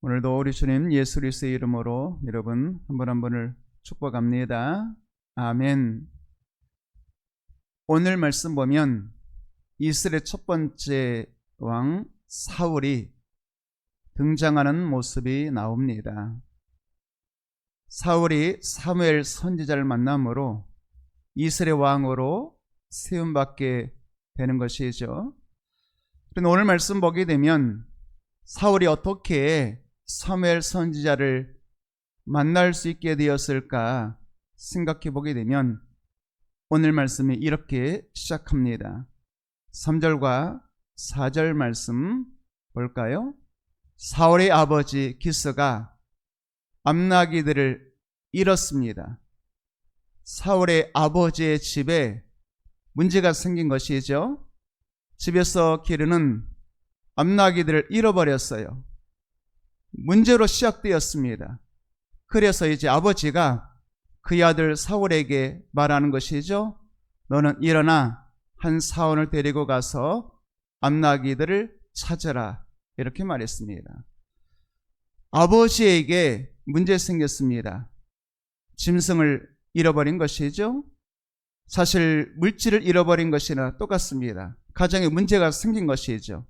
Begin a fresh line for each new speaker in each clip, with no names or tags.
오늘도 우리 주님 예수 그리스도의 이름으로 여러분 한 분 한 분을 축복합니다. 아멘. 오늘 말씀 보면 이스라엘의 첫 번째 왕 사울이 등장하는 모습이 나옵니다. 사울이 사무엘 선지자를 만남으로 이스라엘 왕으로 세움받게 되는 것이죠. 그런데 오늘 말씀 보게 되면 사울이 어떻게 사무엘 선지자를 만날 수 있게 되었을까 생각해 보게 되면 오늘 말씀이 이렇게 시작합니다. 3절과 4절 말씀 볼까요? 사울의 아버지 기스가 암나기들을 잃었습니다. 사울의 아버지의 집에 문제가 생긴 것이죠. 집에서 기르는 암나기들을 잃어버렸어요. 문제로 시작되었습니다. 그래서 이제 아버지가 그의 아들 사울에게 말하는 것이죠. 너는 일어나 한 사원을 데리고 가서 암나기들을 찾아라. 이렇게 말했습니다. 아버지에게 문제 생겼습니다. 짐승을 잃어버린 것이죠. 사실 물질을 잃어버린 것이나 똑같습니다. 가정에 문제가 생긴 것이죠.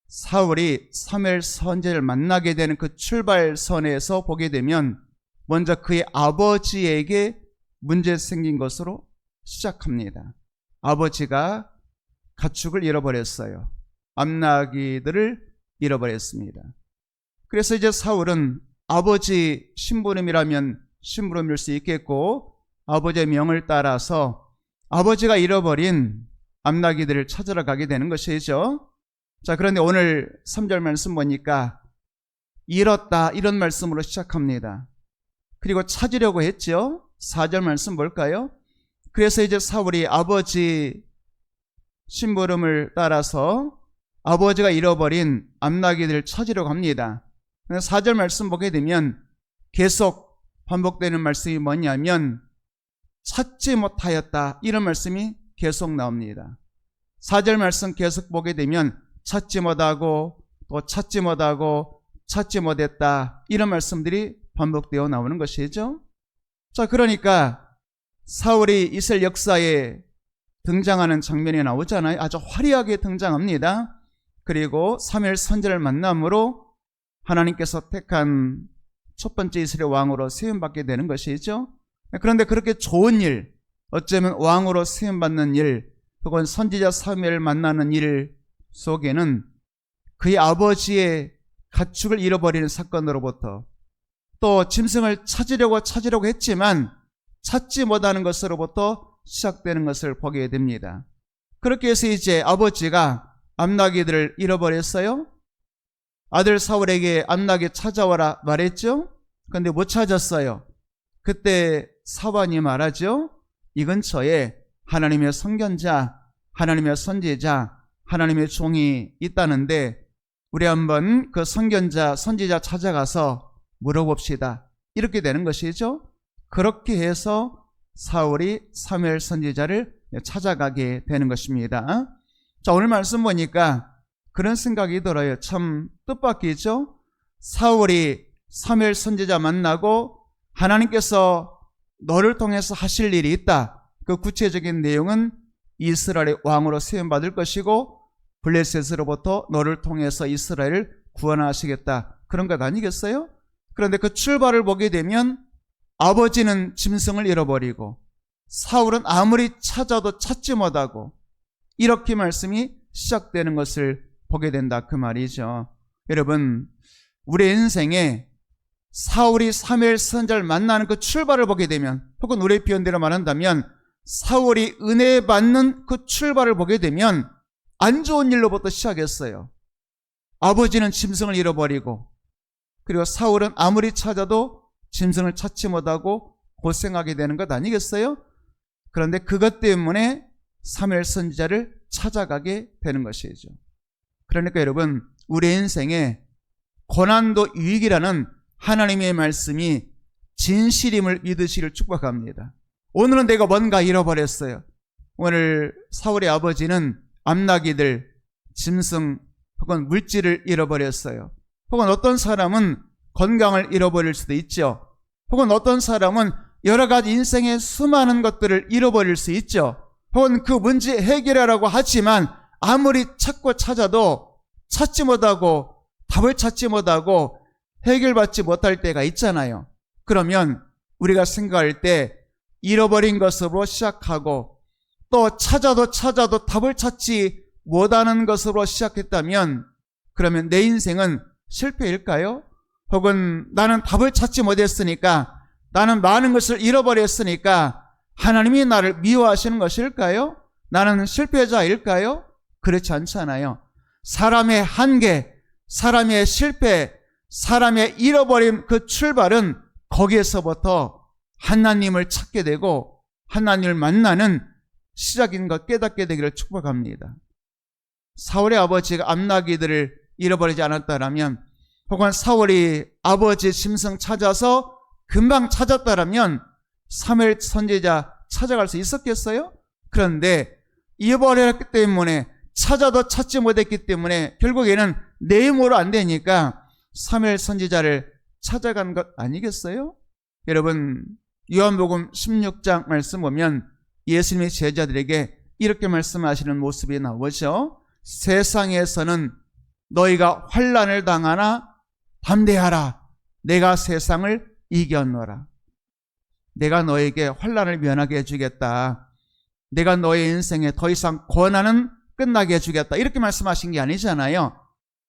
사울이 사무엘 선지자를 만나게 되는 그 출발선에서 보게 되면 먼저 그의 아버지에게 문제 생긴 것으로 시작합니다. 아버지가 가축을 잃어버렸어요. 암나기들을 잃어버렸습니다. 그래서 이제 사울은 아버지 심부름이라면 심부름일 수 있겠고 아버지의 명을 따라서 아버지가 잃어버린 암나기들을 찾으러 가게 되는 것이죠. 자, 그런데 오늘 3절 말씀 보니까 잃었다 이런 말씀으로 시작합니다. 그리고 찾으려고 했죠. 4절 말씀 볼까요? 그래서 이제 사울이 아버지 심부름을 따라서 아버지가 잃어버린 암나기들을 찾으려고 합니다. 4절 말씀 보게 되면 계속 반복되는 말씀이 뭐냐면 찾지 못하였다 이런 말씀이 계속 나옵니다. 4절 말씀 계속 보게 되면 찾지 못하고 또 찾지 못하고 찾지 못했다 이런 말씀들이 반복되어 나오는 것이죠. 자, 그러니까 사울이 이스라엘 역사에 등장하는 장면이 나오잖아요. 아주 화려하게 등장합니다. 그리고 사무엘 선지자를 만남으로 하나님께서 택한 첫 번째 이스라엘 왕으로 세움받게 되는 것이죠. 그런데 그렇게 좋은 일, 어쩌면 왕으로 세움받는 일, 혹은 선지자 사무엘을 만나는 일 속에는 그의 아버지의 가축을 잃어버리는 사건으로부터 또 짐승을 찾으려고 했지만 찾지 못하는 것으로부터 시작되는 것을 보게 됩니다. 그렇게 해서 이제 아버지가 암나기들을 잃어버렸어요. 아들 사울에게 암나기 찾아와라 말했죠. 그런데 못 찾았어요. 그때 사반이 말하죠. 이 근처에 하나님의 선견자, 하나님의 선지자, 하나님의 종이 있다는데 우리 한번 그 선견자, 선지자 찾아가서 물어봅시다. 이렇게 되는 것이죠. 그렇게 해서 사울이 사무엘 선지자를 찾아가게 되는 것입니다. 자, 오늘 말씀 보니까 그런 생각이 들어요. 참 뜻밖이죠. 사울이 사무엘 선지자 만나고 하나님께서 너를 통해서 하실 일이 있다. 그 구체적인 내용은 이스라엘의 왕으로 세움받을 것이고 블레셋으로부터 너를 통해서 이스라엘을 구원하시겠다. 그런 것 아니겠어요? 그런데 그 출발을 보게 되면 아버지는 짐승을 잃어버리고 사울은 아무리 찾아도 찾지 못하고 이렇게 말씀이 시작되는 것을 보게 된다 그 말이죠. 여러분, 우리 인생에 사울이 사무엘 선지자를 만나는 그 출발을 보게 되면 혹은 우리의 표현대로 말한다면 사울이 은혜 받는 그 출발을 보게 되면 안 좋은 일로부터 시작했어요. 아버지는 짐승을 잃어버리고 그리고 사울은 아무리 찾아도 짐승을 찾지 못하고 고생하게 되는 것 아니겠어요? 그런데 그것 때문에 사무엘 선지자를 찾아가게 되는 것이죠. 그러니까 여러분, 우리 인생에 고난도 유익이라는 하나님의 말씀이 진실임을 믿으시기를 축복합니다. 오늘은 내가 뭔가 잃어버렸어요. 오늘 사울의 아버지는 암나기들, 짐승 혹은 물질을 잃어버렸어요. 혹은 어떤 사람은 건강을 잃어버릴 수도 있죠. 혹은 어떤 사람은 여러 가지 인생의 수많은 것들을 잃어버릴 수 있죠. 혹은 그 문제 해결하라고 하지만 아무리 찾고 찾아도 찾지 못하고 답을 찾지 못하고 해결받지 못할 때가 있잖아요. 그러면 우리가 생각할 때 잃어버린 것으로 시작하고 또 찾아도 답을 찾지 못하는 것으로 시작했다면 그러면 내 인생은 실패일까요? 혹은 나는 답을 찾지 못했으니까, 나는 많은 것을 잃어버렸으니까 하나님이 나를 미워하시는 것일까요? 나는 실패자일까요? 그렇지 않잖아요. 사람의 한계, 사람의 실패, 사람의 잃어버림, 그 출발은 거기에서부터 하나님을 찾게 되고 하나님을 만나는 시작인 것 깨닫게 되기를 축복합니다. 사울의 아버지가 암나귀들을 잃어버리지 않았다라면, 혹은 사울이 아버지 짐승 찾아서 금방 찾았다라면 사무엘 선지자 찾아갈 수 있었겠어요? 그런데 잃어버렸기 때문에, 찾아도 찾지 못했기 때문에 결국에는 내 힘으로 안 되니까 사무엘 선지자를 찾아간 것 아니겠어요? 여러분, 요한복음 16장 말씀 보면 예수님이 제자들에게 이렇게 말씀하시는 모습이 나오죠. 세상에서는 너희가 환난을 당하나 담대하라. 내가 세상을 이겼노라. 내가 너에게 환난을 면하게 해주겠다. 내가 너의 인생에 더 이상 고난은 끝나게 해주겠다. 이렇게 말씀하신 게 아니잖아요.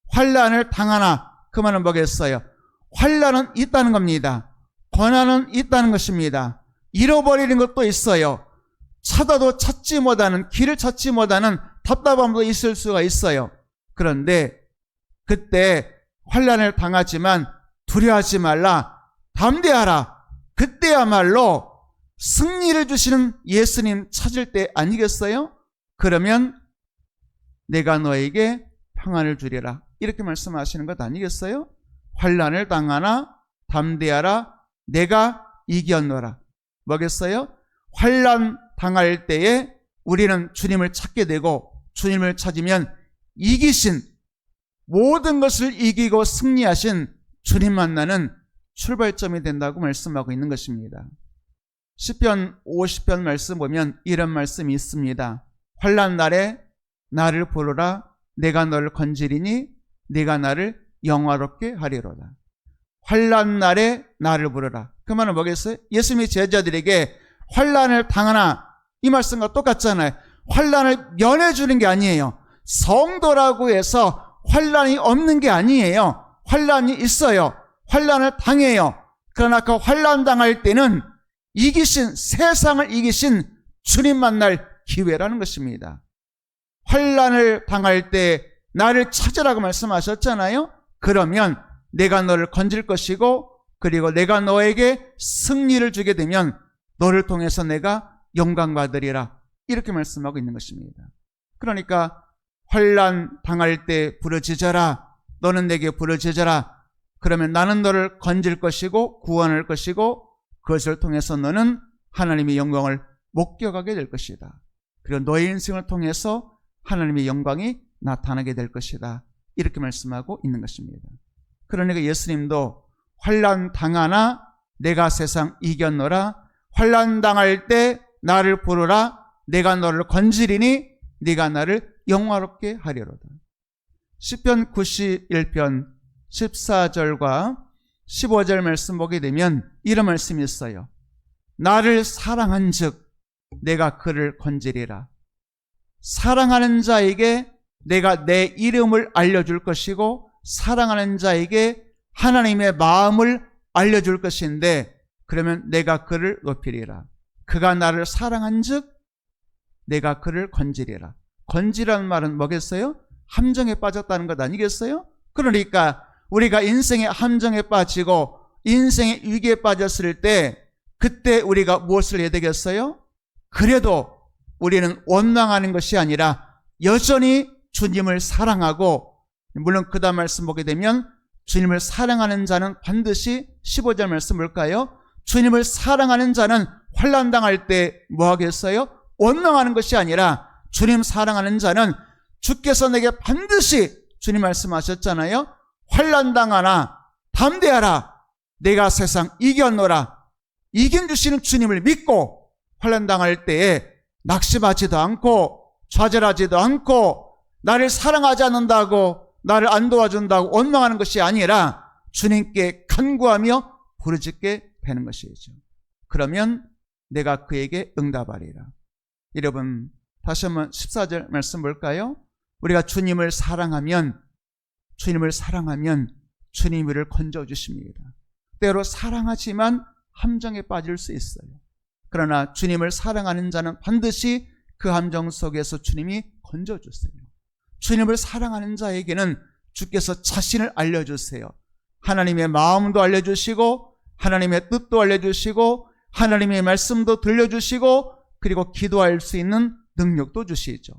환난을 당하나, 그 말은 뭐겠어요? 환난은 있다는 겁니다. 고난은 있다는 것입니다. 잃어버리는 것도 있어요. 찾아도 찾지 못하는, 길을 찾지 못하는 답답함도 있을 수가 있어요. 그런데 그때 환난을 당하지만 두려워하지 말라, 담대하라. 그때야말로 승리를 주시는 예수님 찾을 때 아니겠어요? 그러면 내가 너에게 평안을 주리라. 이렇게 말씀하시는 것 아니겠어요? 환난을 당하나 담대하라. 내가 이겼노라. 뭐겠어요? 환난 당할 때에 우리는 주님을 찾게 되고, 주님을 찾으면 이기신, 모든 것을 이기고 승리하신 주님 만나는 출발점이 된다고 말씀하고 있는 것입니다. 시편 50편 말씀 보면 이런 말씀이 있습니다. 환난 날에 나를 부르라. 내가 너를 건지리니 네가 나를 영화롭게 하리로다. 환난 날에 나를 부르라. 그 말은 뭐겠어요? 예수님이 제자들에게 환난을 당하나, 이 말씀과 똑같잖아요. 환난을 면해주는 게 아니에요. 성도라고 해서 환난이 없는 게 아니에요. 환난이 있어요. 환난을 당해요. 그러나 그 환난 당할 때는 이기신, 세상을 이기신 주님 만날 기회라는 것입니다. 환난을 당할 때 나를 찾으라고 말씀하셨잖아요. 그러면 내가 너를 건질 것이고, 그리고 내가 너에게 승리를 주게 되면 너를 통해서 내가 영광 받으리라. 이렇게 말씀하고 있는 것입니다. 그러니까 환난 당할 때 부르짖어라. 너는 내게 부르짖어라. 그러면 나는 너를 건질 것이고 구원할 것이고, 그것을 통해서 너는 하나님의 영광을 목격하게 될 것이다. 그리고 너의 인생을 통해서 하나님의 영광이 나타나게 될 것이다. 이렇게 말씀하고 있는 것입니다. 그러니까 예수님도 환난 당하나 내가 세상 이겼노라. 환난 당할 때 나를 부르라. 내가 너를 건지리니 네가 나를 영화롭게 하리로다. 시편 91편 14절과 15절 말씀 보게 되면 이런 말씀이 있어요. 나를 사랑한 즉 내가 그를 건지리라. 사랑하는 자에게 내가 내 이름을 알려줄 것이고, 사랑하는 자에게 하나님의 마음을 알려줄 것인데, 그러면 내가 그를 높이리라. 그가 나를 사랑한 즉 내가 그를 건지리라. 건지라는 말은 뭐겠어요? 함정에 빠졌다는 것 아니겠어요? 그러니까 우리가 인생의 함정에 빠지고 인생의 위기에 빠졌을 때, 그때 우리가 무엇을 해야 되겠어요? 그래도 우리는 원망하는 것이 아니라 여전히 주님을 사랑하고, 물론 그 다음 말씀 보게 되면 주님을 사랑하는 자는 반드시, 15절 말씀 볼까요? 주님을 사랑하는 자는 환난 당할 때 뭐 하겠어요? 원망하는 것이 아니라 주님 사랑하는 자는 주께서 내게 반드시, 주님 말씀하셨잖아요. 환난당하나 담대하라. 내가 세상 이겼노라. 이긴 주시는 주님을 믿고 환난당할 때에 낙심하지도 않고 좌절하지도 않고 나를 사랑하지 않는다고, 나를 안 도와준다고 원망하는 것이 아니라 주님께 간구하며 부르짖게 되는 것이죠. 그러면 내가 그에게 응답하리라. 여러분, 다시 한번 14절 말씀 볼까요? 우리가 주님을 사랑하면 주님이 우리를 건져주십니다. 때로 사랑하지만 함정에 빠질 수 있어요. 그러나 주님을 사랑하는 자는 반드시 그 함정 속에서 주님이 건져주세요. 주님을 사랑하는 자에게는 주께서 자신을 알려주세요. 하나님의 마음도 알려주시고 하나님의 뜻도 알려주시고 하나님의 말씀도 들려주시고 그리고 기도할 수 있는 능력도 주시죠.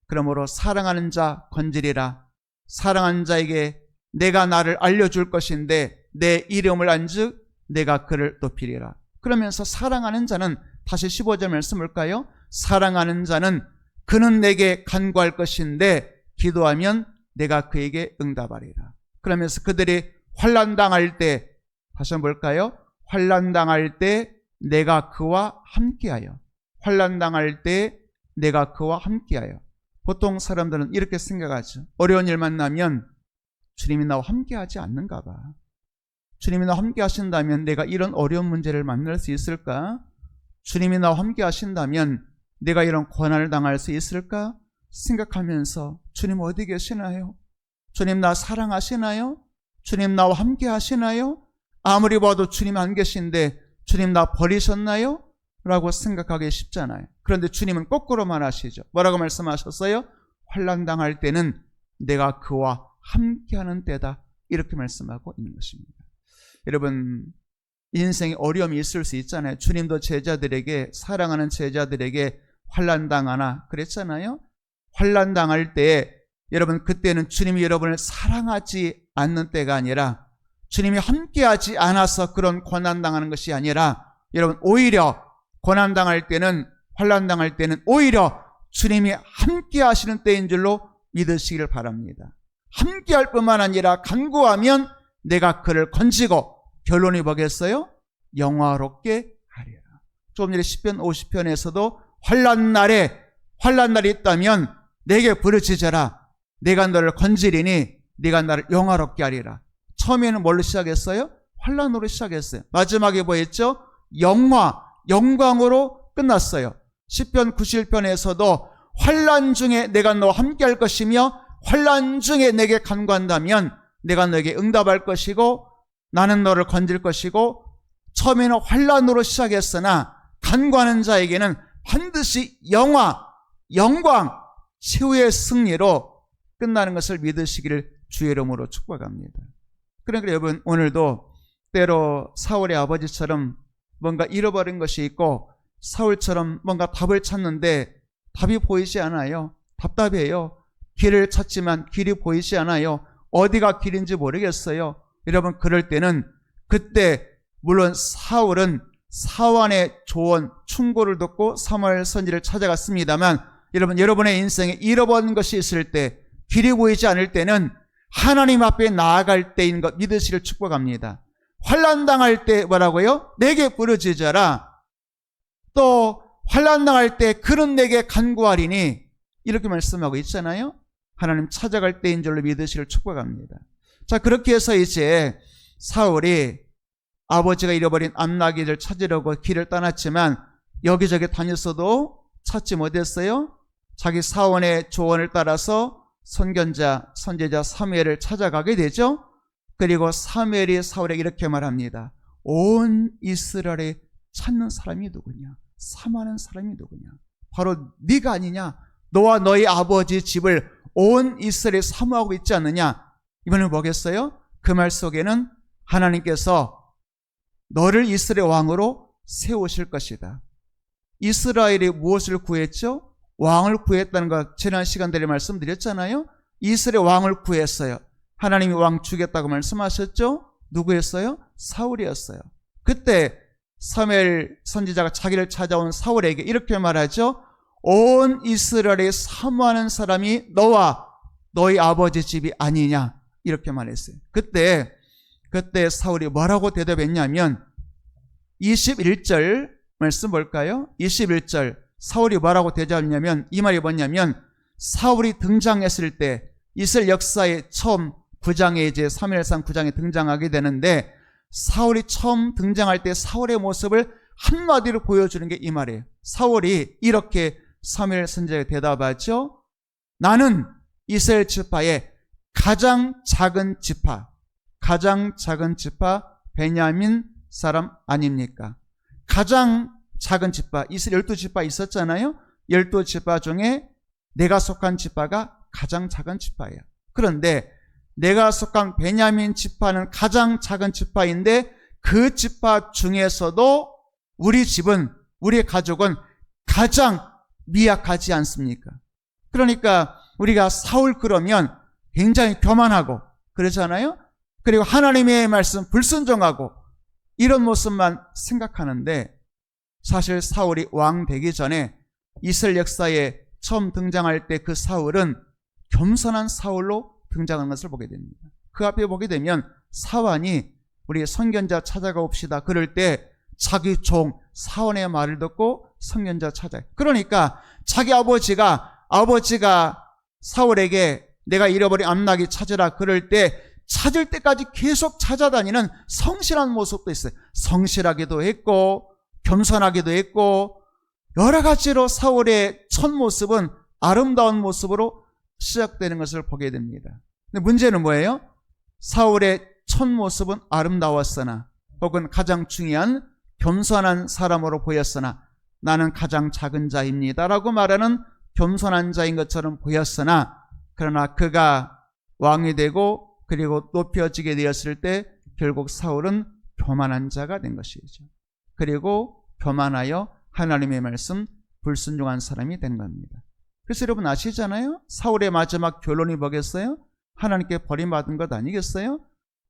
그러므로 사랑하는 자 건지리라. 사랑하는 자에게 내가 나를 알려줄 것인데 내 이름을 안즉 내가 그를 높이리라. 그러면서 사랑하는 자는, 다시 15절 말씀 볼까요? 사랑하는 자는 그는 내게 간구할 것인데 기도하면 내가 그에게 응답하리라. 그러면서 그들이 환난당할 때, 다시 한번 볼까요? 환난당할 때 내가 그와 함께하여. 환난당할 때 내가 그와 함께하여. 보통 사람들은 이렇게 생각하죠. 어려운 일 만나면 주님이 나와 함께하지 않는가 봐. 주님이 나와 함께 하신다면 내가 이런 어려운 문제를 만날 수 있을까? 주님이 나와 함께 하신다면 내가 이런 고난을 당할 수 있을까? 생각하면서 주님 어디 계시나요? 주님 나 사랑하시나요? 주님 나와 함께 하시나요? 아무리 봐도 주님 안 계신데 주님 나 버리셨나요? 라고 생각하기 쉽잖아요. 그런데 주님은 거꾸로 말하시죠. 뭐라고 말씀하셨어요? 환난당할 때는 내가 그와 함께하는 때다. 이렇게 말씀하고 있는 것입니다. 여러분, 인생에 어려움이 있을 수 있잖아요. 주님도 제자들에게, 사랑하는 제자들에게 환난당하나 그랬잖아요. 환난당할 때 여러분, 그때는 주님이 여러분을 사랑하지 않는 때가 아니라 주님이 함께하지 않아서 그런 고난당하는 것이 아니라 여러분, 오히려 고난당할 때는, 환난당할 때는 오히려 주님이 함께하시는 때인 줄로 믿으시기를 바랍니다. 함께할 뿐만 아니라 간구하면 내가 그를 건지고 결론이 뭐겠어요? 영화롭게 하리라. 조금 전에 시편 50편에서도 환난날이 있다면 내게 부르짖어라. 내가 너를 건지리니 네가 나를 영화롭게 하리라. 처음에는 뭘로 시작했어요? 환난으로 시작했어요. 마지막에 뭐였죠? 영광으로 끝났어요. 시편 91편에서도 환난 중에 내가 너와 함께할 것이며 환난 중에 내게 간구한다면 내가 너에게 응답할 것이고 나는 너를 건질 것이고, 처음에는 환난으로 시작했으나 간구하는 자에게는 반드시 영광, 최후의 승리로 끝나는 것을 믿으시기를 주의 이름으로 축복합니다. 그러니까 여러분, 오늘도 때로 사울의 아버지처럼 뭔가 잃어버린 것이 있고 사울처럼 뭔가 답을 찾는데 답이 보이지 않아요. 답답해요. 길을 찾지만 길이 보이지 않아요. 어디가 길인지 모르겠어요. 여러분, 그럴 때는 그때 물론 사울은 사환의 조언, 충고를 듣고 사무엘 선지를 찾아갔습니다만 여러분의 인생에 잃어버린 것이 있을 때, 길이 보이지 않을 때는 하나님 앞에 나아갈 때인 것 믿으시길 축복합니다. 환난당할 때 뭐라고요? 내게 부르짖어라. 또 환난당할 때 그는 내게 간구하리니 이렇게 말씀하고 있잖아요. 하나님 찾아갈 때인 줄로 믿으시길 축복합니다. 자, 그렇게 해서 이제 사울이 아버지가 잃어버린 암나귀를 찾으려고 길을 떠났지만 여기저기 다녔어도 찾지 못했어요. 자기 사원의 조언을 따라서 선제자 사무엘을 찾아가게 되죠. 그리고 사무엘이 사울에게 이렇게 말합니다. 온 이스라엘에 찾는 사람이 누구냐? 사모하는 사람이 누구냐? 바로 네가 아니냐? 너와 너희 아버지 집을 온 이스라엘에 사모하고 있지 않느냐? 이번엔 뭐겠어요? 그 말 속에는 하나님께서 너를 이스라엘 왕으로 세우실 것이다. 이스라엘이 무엇을 구했죠? 왕을 구했다는 것 지난 시간들에 말씀드렸잖아요. 이스라엘 왕을 구했어요. 하나님이 왕 주겠다고 말씀하셨죠? 누구였어요? 사울이었어요. 그때 사무엘 선지자가 자기를 찾아온 사울에게 이렇게 말하죠. 온 이스라엘에 사모하는 사람이 너와 너희 아버지 집이 아니냐? 이렇게 말했어요. 그때 사울이 뭐라고 대답했냐면 21절 말씀 볼까요? 21절 사울이 뭐라고 대답했냐면 이 말이 뭐냐면 사울이 등장했을 때 이스라엘 역사의 처음 9장에 이제 사무엘상 9장에 등장하게 되는데 사울이 처음 등장할 때 사울의 모습을 한마디로 보여주는 게 이 말이에요. 사울이 이렇게 사무엘 선지자에게 대답하죠. 나는 이스라엘 지파의 가장 작은 지파 베냐민 사람 아닙니까? 가장 작은 지파, 이스라엘 12지파 있었잖아요. 12지파 중에 내가 속한 지파가 가장 작은 지파예요. 그런데 내가 속한 베냐민 지파는 가장 작은 지파인데 그 지파 중에서도 우리 집은, 우리 가족은 가장 미약하지 않습니까? 그러니까 우리가 사울 그러면 굉장히 교만하고 그러잖아요. 그리고 하나님의 말씀 불순종하고 이런 모습만 생각하는데 사실 사울이 왕 되기 전에 이스라엘 역사에 처음 등장할 때 그 사울은 겸손한 사울로 등장하는 것을 보게 됩니다. 그 앞에 보게 되면 사환이 우리 선견자 찾아가 봅시다. 그럴 때 자기 종 사원의 말을 듣고 선견자 찾아요. 그러니까 자기 아버지가 사울에게 내가 잃어버린 암낙이 찾으라 그럴 때 찾을 때까지 계속 찾아다니는 성실한 모습도 있어요. 성실하기도 했고 겸손하기도 했고 여러 가지로 사울의 첫 모습은 아름다운 모습으로 시작되는 것을 보게 됩니다. 근데 문제는 뭐예요? 사울의 첫 모습은 아름다웠으나 혹은 가장 중요한 겸손한 사람으로 보였으나 나는 가장 작은 자입니다 라고 말하는 겸손한 자인 것처럼 보였으나 그러나 그가 왕이 되고 그리고 높여지게 되었을 때 결국 사울은 교만한 자가 된 것이죠. 그리고 교만하여 하나님의 말씀 불순종한 사람이 된 겁니다. 그래서 여러분 아시잖아요. 사울의 마지막 결론이 뭐겠어요? 하나님께 버림받은 것 아니겠어요?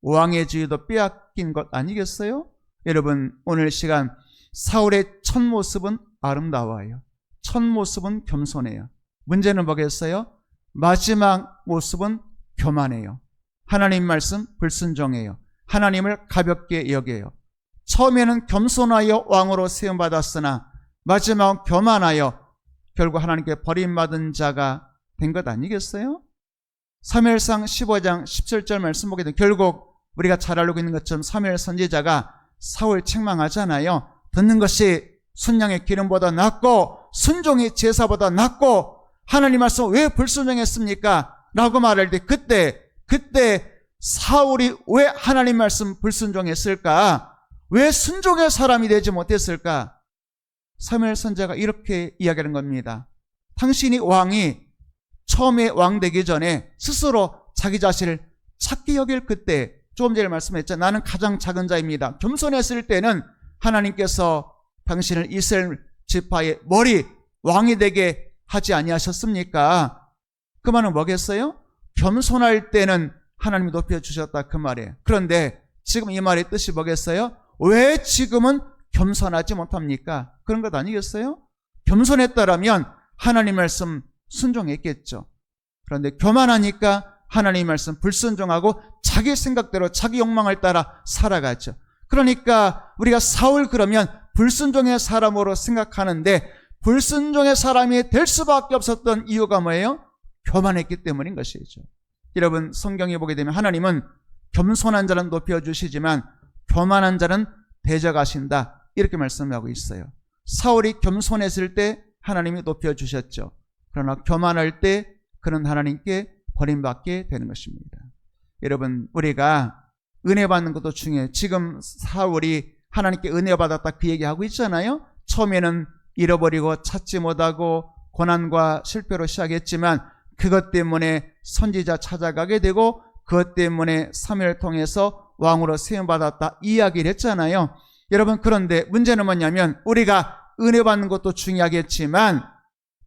왕의 지위도 빼앗긴 것 아니겠어요? 여러분 오늘 시간 사울의 첫 모습은 아름다워요. 첫 모습은 겸손해요. 문제는 뭐겠어요? 마지막 모습은 교만해요. 하나님 말씀 불순종해요. 하나님을 가볍게 여겨요. 처음에는 겸손하여 왕으로 세움받았으나 마지막 교만하여 결국 하나님께 버림받은 자가 된 것 아니겠어요? 사무엘상 15장 17절 말씀 보게 되면 결국 우리가 잘 알고 있는 것처럼 사무엘 선지자가 사울 책망하잖아요. 듣는 것이 순양의 기름보다 낫고 순종이 제사보다 낫고 하나님 말씀 왜 불순종했습니까? 라고 말할 때 그때 사울이 왜 하나님 말씀 불순종했을까? 왜 순종의 사람이 되지 못했을까? 사무엘 선지자가 이렇게 이야기하는 겁니다. 당신이 처음에 왕 되기 전에 스스로 자기 자신을 작게 여길 그때 조금 전에 말씀했죠. 나는 가장 작은 자입니다. 겸손했을 때는 하나님께서 당신을 이스라엘 지파의 머리 왕이 되게 하지 아니하셨습니까? 그 말은 뭐겠어요? 겸손할 때는 하나님이 높여주셨다 그 말이에요. 그런데 지금 이 말의 뜻이 뭐겠어요? 왜 지금은 겸손하지 못합니까? 그런 것 아니겠어요? 겸손했다라면 하나님 말씀 순종했겠죠. 그런데 교만하니까 하나님 말씀 불순종하고 자기 생각대로 자기 욕망을 따라 살아가죠. 그러니까 우리가 사울 그러면 불순종의 사람으로 생각하는데 불순종의 사람이 될 수밖에 없었던 이유가 뭐예요? 교만했기 때문인 것이죠. 여러분 성경에 보게 되면 하나님은 겸손한 자는 높여주시지만 교만한 자는 대적하신다 이렇게 말씀하고 있어요. 사울이 겸손했을 때 하나님이 높여주셨죠. 그러나 교만할 때 그는 하나님께 버림받게 되는 것입니다. 여러분 우리가 은혜 받는 것도 중요해요. 지금 사울이 하나님께 은혜 받았다 그 얘기하고 있잖아요. 처음에는 잃어버리고 찾지 못하고 고난과 실패로 시작했지만 그것 때문에 선지자 찾아가게 되고 그것 때문에 사무엘을 통해서 왕으로 세움받았다 이야기를 했잖아요. 여러분 그런데 문제는 뭐냐면 우리가 은혜 받는 것도 중요하겠지만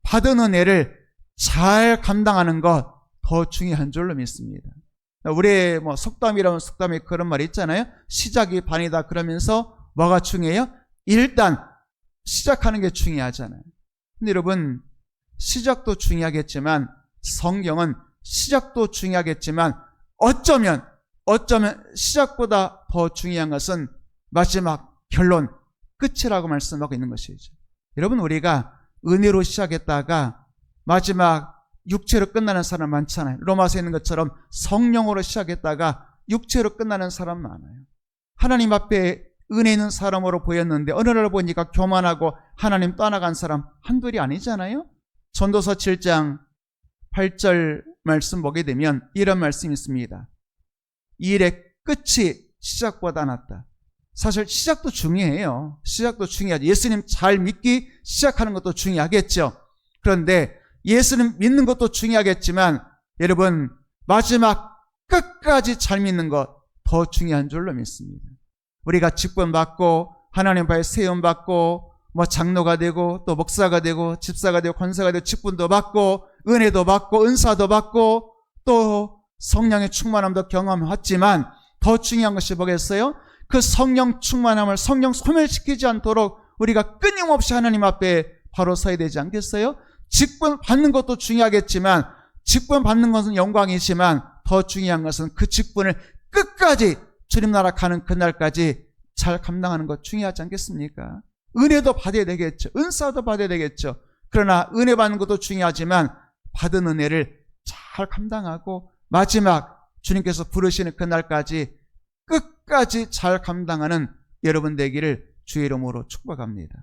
받은 은혜를 잘 감당하는 것 더 중요한 줄로 믿습니다. 우리 속담이라면 속담에 그런 말이 있잖아요. 시작이 반이다 그러면서 뭐가 중요해요? 일단 시작하는 게 중요하잖아요. 근데 여러분 시작도 중요하겠지만 성경은 시작도 중요하겠지만 어쩌면 시작보다 더 중요한 것은 마지막 결론, 끝이라고 말씀하고 있는 것이죠. 여러분, 우리가 은혜로 시작했다가 마지막 육체로 끝나는 사람 많잖아요. 로마서에 있는 것처럼 성령으로 시작했다가 육체로 끝나는 사람 많아요. 하나님 앞에 은혜 있는 사람으로 보였는데 어느 날 보니까 교만하고 하나님 떠나간 사람 한둘이 아니잖아요. 전도서 7장 8절 말씀 보게 되면 이런 말씀이 있습니다. 이 일의 끝이 시작보다 낫다. 사실 시작도 중요해요. 시작도 중요하죠. 예수님 잘 믿기 시작하는 것도 중요하겠죠. 그런데 예수님 믿는 것도 중요하겠지만 여러분, 마지막 끝까지 잘 믿는 것 더 중요한 줄로 믿습니다. 우리가 직분 받고 하나님 앞에 세움 받고 장로가 되고 또 목사가 되고 집사가 되고 권사가 되고 직분도 받고 은혜도 받고 은사도 받고 또 성령의 충만함도 경험했지만 더 중요한 것이 뭐겠어요? 그 성령 충만함을 성령 소멸시키지 않도록 우리가 끊임없이 하나님 앞에 바로 서야 되지 않겠어요? 직분 받는 것도 중요하겠지만 직분 받는 것은 영광이지만 더 중요한 것은 그 직분을 끝까지 주님 나라 가는 그날까지 잘 감당하는 것 중요하지 않겠습니까? 은혜도 받아야 되겠죠. 은사도 받아야 되겠죠. 그러나 은혜 받는 것도 중요하지만 받은 은혜를 잘 감당하고 마지막 주님께서 부르시는 그날까지 끝까지 잘 감당하는 여러분 되기를 주의 이름으로 축복합니다.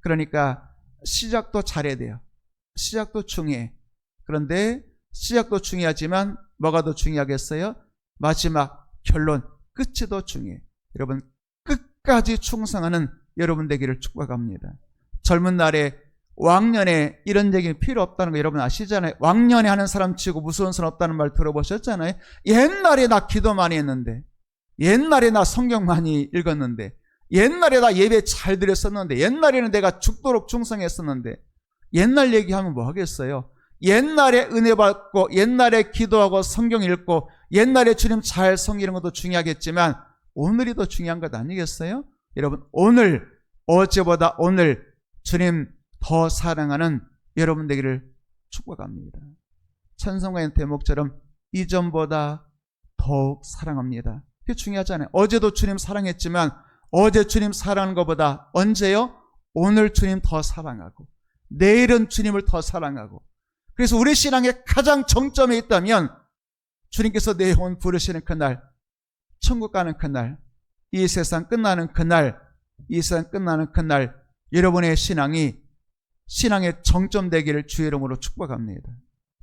그러니까 시작도 잘해야 돼요. 시작도 중요해. 그런데 시작도 중요하지만 뭐가 더 중요하겠어요? 마지막 결론, 끝이 더 중요해. 여러분, 끝까지 충성하는 여러분 되기를 축복합니다. 젊은 날에 왕년에 이런 얘기 필요 없다는 거 여러분 아시잖아요. 왕년에 하는 사람 치고 무서운 사람 없다는 말 들어보셨잖아요. 옛날에 나 기도 많이 했는데, 옛날에 나 성경 많이 읽었는데, 옛날에 나 예배 잘 드렸었는데, 옛날에는 내가 죽도록 충성했었는데, 옛날 얘기하면 뭐 하겠어요? 옛날에 은혜 받고 옛날에 기도하고 성경 읽고 옛날에 주님 잘 섬기는 것도 중요하겠지만 오늘이 더 중요한 것 아니겠어요? 여러분, 오늘 어제보다 오늘 주님 더 사랑하는 여러분 되기를 축복합니다. 찬송가의 대목처럼 이전보다 더욱 사랑합니다. 그게 중요하잖아요. 어제도 주님 사랑했지만 어제 주님 사랑하는 것보다 언제요? 오늘 주님 더 사랑하고 내일은 주님을 더 사랑하고. 그래서 우리 신앙의 가장 정점에 있다면 주님께서 내 영혼 부르시는 그날, 천국 가는 그날, 이 세상 끝나는 그날, 이 세상 끝나는 그날 여러분의 신앙의 정점 되기를 주의 이름으로 축복합니다.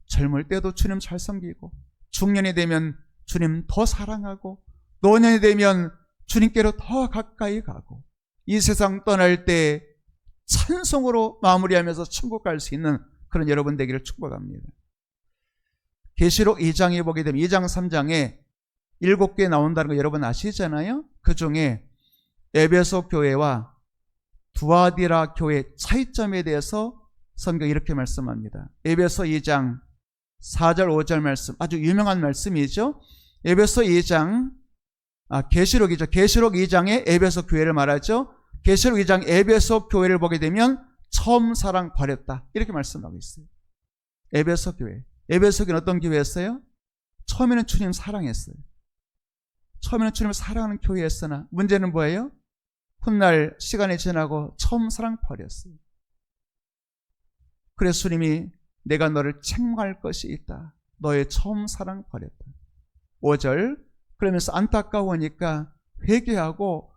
젊을 때도 주님 잘 섬기고 중년이 되면 주님 더 사랑하고 노년이 되면 주님께로 더 가까이 가고 이 세상 떠날 때 찬송으로 마무리하면서 천국 갈 수 있는 그런 여러분 되기를 축복합니다. 계시록 2장에 보게 되면 2장 3장에 7개 나온다는 거 여러분 아시잖아요. 그 중에 에베소 교회와 두아디라 교회 차이점에 대해서 성경이 이렇게 말씀합니다. 에베소 2장 4절 5절 말씀, 아주 유명한 말씀이죠. 에베소 2장 계시록이죠. 계시록 2장에 에베소 교회를 말하죠. 계시록 2장 에베소 교회를 보게 되면 처음 사랑 버렸다 이렇게 말씀하고 있어요. 에베소 교회. 에베소 교회는 어떤 교회였어요? 처음에는 주님 사랑했어요. 처음에는 주님을 사랑하는 교회였으나 문제는 뭐예요? 훗날 시간이 지나고 처음 사랑 버렸어요. 그래서 주님이 내가 너를 책망할 것이 있다. 너의 처음 사랑 버렸다. 5절. 그러면서 안타까우니까 회개하고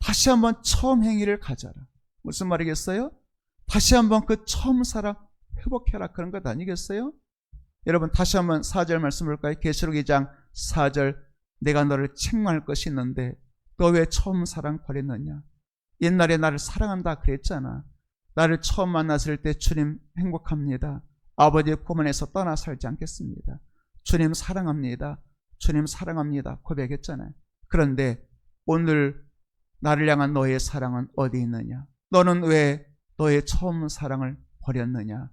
다시 한번 처음 행위를 가져라. 무슨 말이겠어요? 다시 한번 그 처음 사랑 회복해라 그런 것 아니겠어요? 여러분 다시 한번 4절 말씀 볼까요? 계시록 2장 4절. 내가 너를 책망할 것이 있는데 너 왜 처음 사랑 버렸느냐? 옛날에 나를 사랑한다 그랬잖아. 나를 처음 만났을 때 주님 행복합니다. 아버지의 품 안에서 떠나 살지 않겠습니다. 주님 사랑합니다. 주님 사랑합니다 고백했잖아요. 그런데 오늘 나를 향한 너의 사랑은 어디 있느냐? 너는 왜 너의 처음 사랑을 버렸느냐?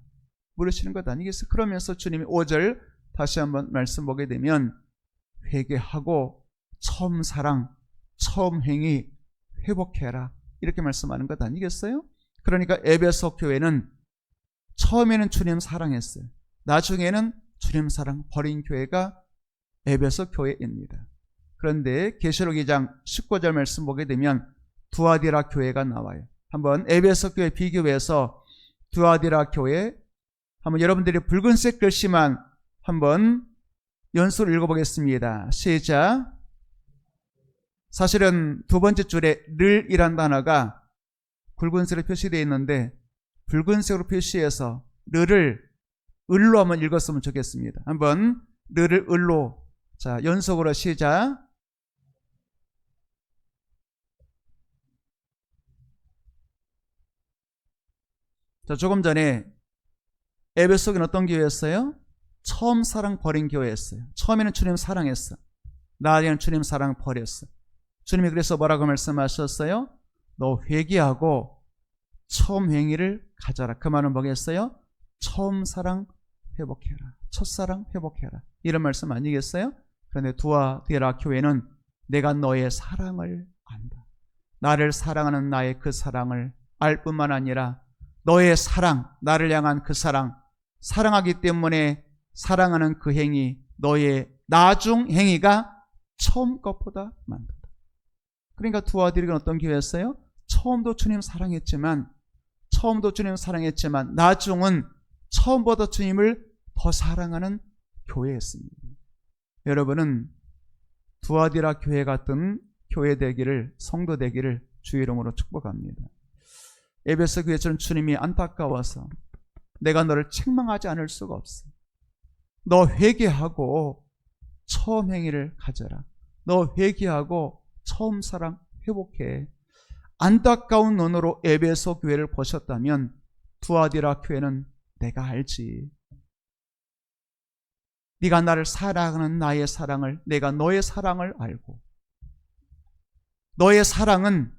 물으시는 것 아니겠어요? 그러면서 주님이 5절 다시 한번 말씀 보게 되면 회개하고 처음 사랑, 처음 행위 회복해라 이렇게 말씀하는 것 아니겠어요? 그러니까 에베소 교회는 처음에는 주님 사랑했어요. 나중에는 주님 사랑 버린 교회가 에베소 교회입니다. 그런데 계시록 2장 19절 말씀 보게 되면 두아디라 교회가 나와요. 한번 에베소 교회 비교해서 두아디라 교회, 한번 여러분들이 붉은색 글씨만 한번 연수를 읽어보겠습니다. 시작. 사실은 두 번째 줄에 르이란 단어가 붉은색으로 표시되어 있는데 붉은색으로 표시해서 르를 을로 한번 읽었으면 좋겠습니다. 한번 르를 을로. 자, 연속으로 시작. 자, 조금 전에 에베소는 어떤 교회였어요? 처음 사랑 버린 교회였어요. 처음에는 주님 사랑했어. 나중에는 주님 사랑 버렸어. 주님이 그래서 뭐라고 말씀하셨어요? 너 회개하고 처음 행위를 가져라. 그 말은 뭐겠어요? 처음 사랑 회복해라. 첫사랑 회복해라. 이런 말씀 아니겠어요? 그런데 두아디라 교회는 내가 너의 사랑을 안다. 나를 사랑하는 나의 그 사랑을 알 뿐만 아니라 너의 사랑, 나를 향한 그 사랑, 사랑하기 때문에 사랑하는 그 행위, 너의 나중 행위가 처음 것보다 많다. 그러니까 두아디라는 어떤 교회였어요? 처음도 주님 사랑했지만 나중은 처음보다 주님을 더 사랑하는 교회였습니다. 여러분은 두아디라 교회 같은 교회 되기를, 성도 되기를 주의 이름으로 축복합니다. 에베소 교회처럼 주님이 안타까워서 내가 너를 책망하지 않을 수가 없어. 너 회개하고 처음 행위를 가져라. 너 회개하고 처음 사랑 회복해. 안타까운 눈으로 에베소 교회를 보셨다면 두아디라 교회는 내가 알지. 네가 나를 사랑하는 나의 사랑을, 내가 너의 사랑을 알고 너의 사랑은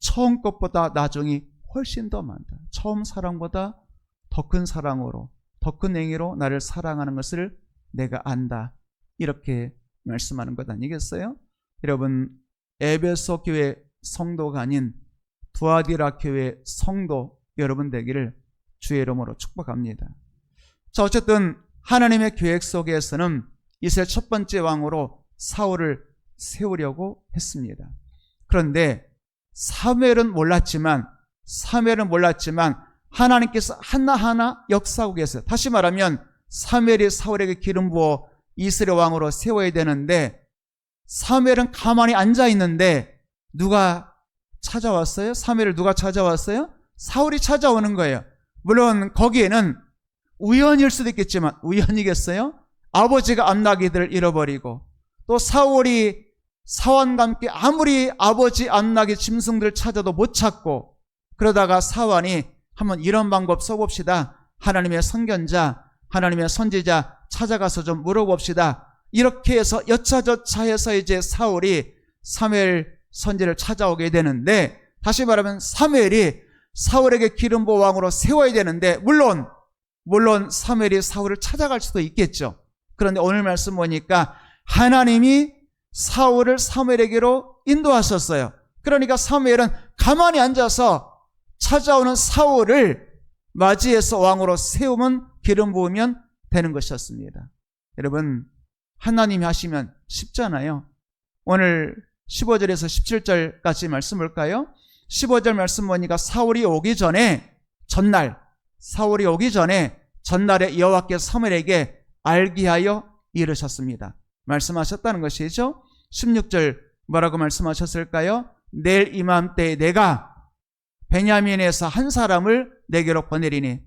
처음 것보다 나중이 훨씬 더 많다. 처음 사랑보다 더 큰 사랑으로, 더 큰 행위로 나를 사랑하는 것을 내가 안다. 이렇게 말씀하는 것 아니겠어요? 여러분, 에베소 교회 성도가 아닌 두아디라 교회 성도 여러분 되기를 주의 이름으로 축복합니다. 자, 어쨌든 하나님의 계획 속에서는 이스라엘 첫 번째 왕으로 사울을 세우려고 했습니다. 그런데 사무엘은 몰랐지만 하나님께서 하나하나 역사하고 계세요. 다시 말하면 사무엘이 사울에게 기름 부어 이스라엘 왕으로 세워야 되는데 사무엘은 가만히 앉아 있는데 누가 찾아왔어요? 사무엘을 누가 찾아왔어요? 사울이 찾아오는 거예요. 물론 거기에는 우연일 수도 있겠지만, 우연이겠어요? 아버지가 암나기들을 잃어버리고 또 사울이 사환과 함께 아무리 아버지 암나기 짐승들을 찾아도 못 찾고, 그러다가 사환이 한번 이런 방법 써봅시다. 하나님의 선견자, 하나님의 선지자 찾아가서 좀 물어봅시다. 이렇게 해서 여차저차해서 이제 사울이 사무엘 선지를 찾아오게 되는데, 다시 말하면 사무엘이 사울에게 기름 부어 왕으로 세워야 되는데, 물론 사무엘이 사울을 찾아갈 수도 있겠죠. 그런데 오늘 말씀 보니까 하나님이 사울을 사무엘에게로 인도하셨어요. 그러니까 사무엘은 가만히 앉아서 찾아오는 사울을 맞이해서 왕으로 세우면, 기름 부으면 되는 것이었습니다. 여러분, 하나님이 하시면 쉽잖아요. 오늘 15절에서 17절까지 말씀 볼까요? 15절 말씀 보니까 사울이 오기 전에 전날에 여호와께서 사무엘에게 알게 하여 이르셨습니다. 말씀하셨다는 것이죠. 16절 뭐라고 말씀하셨을까요? 내일 이맘때에 내가 베냐민에서 한 사람을 내게로 보내리니,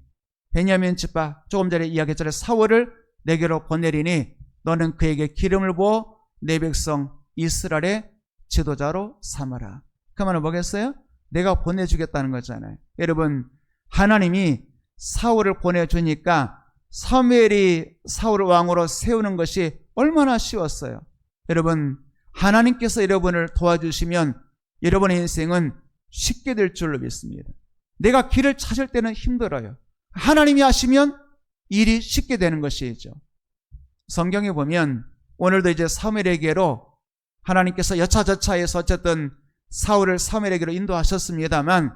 베냐민 집파 조금 전에 이야기했잖아요. 사울을 내게로 보내리니 너는 그에게 기름을 부어 내 백성 이스라엘의 지도자로 삼아라. 그 말은 뭐겠어요? 내가 보내주겠다는 거잖아요. 여러분, 하나님이 사울을 보내주니까 사무엘이 사울을 왕으로 세우는 것이 얼마나 쉬웠어요. 여러분, 하나님께서 여러분을 도와주시면 여러분의 인생은 쉽게 될 줄로 믿습니다. 내가 길을 찾을 때는 힘들어요. 하나님이 하시면 일이 쉽게 되는 것이죠. 성경에 보면 오늘도 이제 사무엘에게로 하나님께서 여차저차해서 어쨌든 사울을 사무엘에게로 인도하셨습니다만,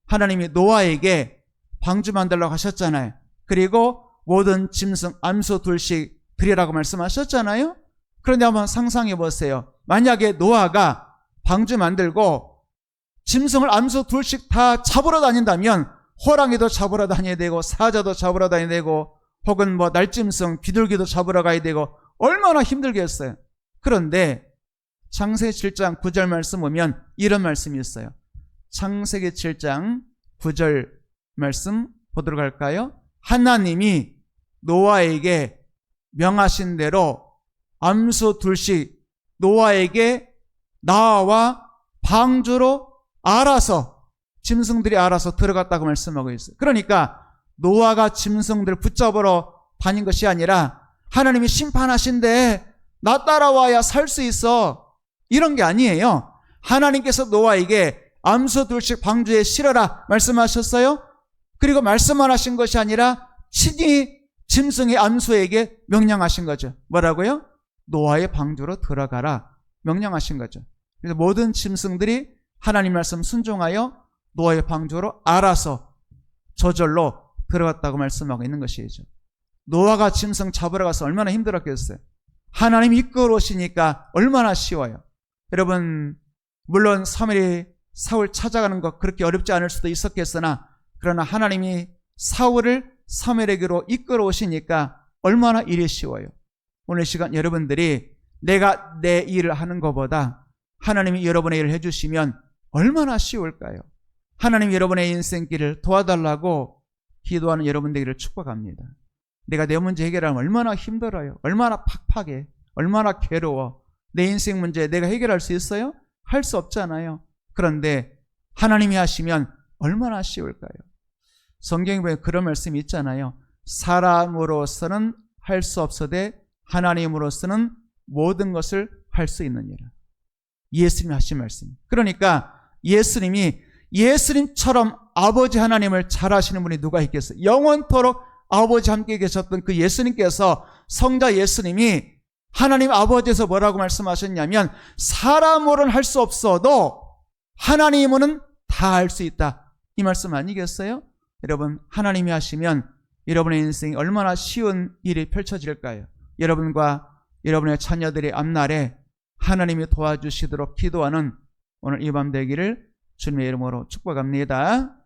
하나님이 노아에게 방주 만들라고 하셨잖아요. 그리고 모든 짐승 암소 둘씩 드리라고 말씀하셨잖아요. 그런데 한번 상상해 보세요. 만약에 노아가 방주 만들고 짐승을 암소 둘씩 다 잡으러 다닌다면 호랑이도 잡으러 다녀야 되고 사자도 잡으러 다녀야 되고 혹은 뭐 날짐승, 비둘기도 잡으러 가야 되고 얼마나 힘들겠어요. 그런데 창세기 7장 9절 말씀 보면 이런 말씀이 있어요. 창세기 7장 9절 말씀 보도록 할까요? 하나님이 노아에게 명하신 대로 암소 둘씩 노아에게 나와 방주로 알아서 짐승들이 알아서 들어갔다고 말씀하고 있어요. 그러니까 노아가 짐승들을 붙잡으러 다닌 것이 아니라 하나님이 심판하신데 나 따라와야 살 수 있어, 이런 게 아니에요. 하나님께서 노아에게 암소 둘씩 방주에 실어라 말씀하셨어요. 그리고 말씀만 하신 것이 아니라 친히 짐승의 암소에게 명령하신 거죠. 뭐라고요? 노아의 방주로 들어가라 명령하신 거죠. 그래서 모든 짐승들이 하나님 말씀 순종하여 노아의 방주로 알아서 저절로 들어갔다고 말씀하고 있는 것이죠. 노아가 짐승 잡으러 가서 얼마나 힘들었겠어요. 하나님이 이끌어오시니까 얼마나 쉬워요. 여러분, 물론 사무엘이 사울 찾아가는 것 그렇게 어렵지 않을 수도 있었겠으나 그러나 하나님이 사울을 사무엘에게로 이끌어오시니까 얼마나 일이 쉬워요. 오늘 시간 여러분들이 내가 내 일을 하는 것보다 하나님이 여러분의 일을 해주시면 얼마나 쉬울까요? 하나님이 여러분의 인생길을 도와달라고 기도하는 여러분들에게 축복합니다. 내가 내 문제 해결하면 얼마나 힘들어요. 얼마나 팍팍해. 얼마나 괴로워. 내 인생 문제 내가 해결할 수 있어요? 할 수 없잖아요. 그런데 하나님이 하시면 얼마나 쉬울까요? 성경에 보면 그런 말씀이 있잖아요. 사람으로서는 할 수 없어되 하나님으로서는 모든 것을 할 수 있느니라. 예수님이 하신 말씀. 그러니까 예수님처럼 아버지 하나님을 잘 아시는 분이 누가 있겠어요? 영원토록 아버지 함께 계셨던 그 예수님께서, 성자 예수님이 하나님 아버지에서 뭐라고 말씀하셨냐면 사람으로는 할 수 없어도 하나님은 다 할 수 있다, 이 말씀 아니겠어요? 여러분, 하나님이 하시면 여러분의 인생이 얼마나 쉬운 일이 펼쳐질까요? 여러분과 여러분의 자녀들의 앞날에 하나님이 도와주시도록 기도하는 오늘 이 밤 되기를 주님의 이름으로 축복합니다.